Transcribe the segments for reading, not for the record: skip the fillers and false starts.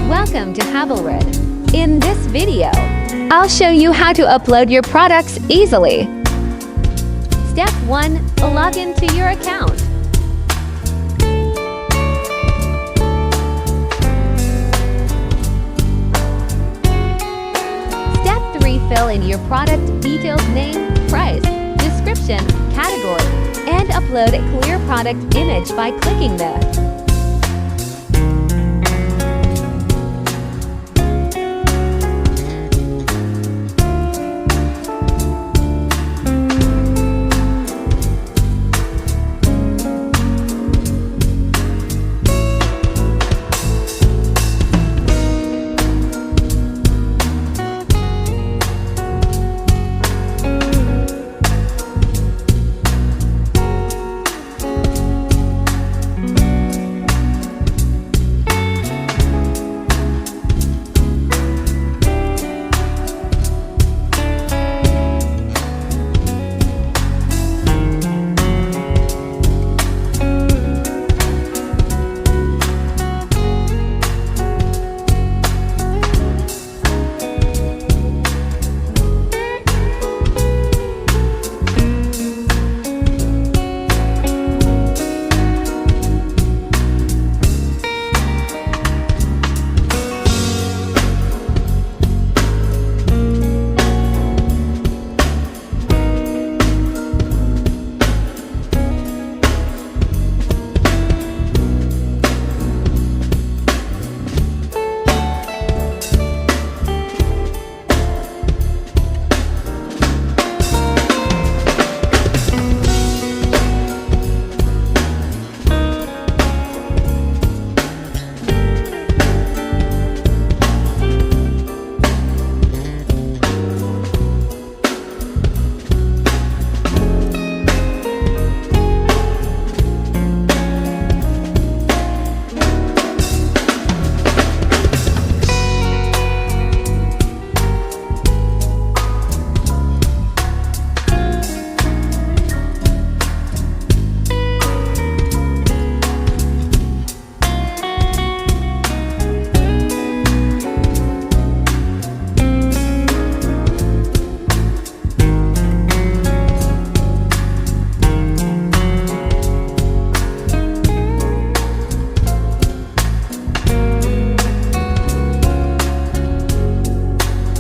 Welcome to HábilRed. In this video, I'll show you how to upload your products easily. Step 1. Log into your account. Step 3. Fill in your product details: name, price, description, category, and upload a clear product image by clicking the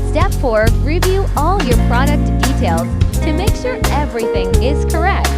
Step 4. Review all your product details to make sure everything is correct.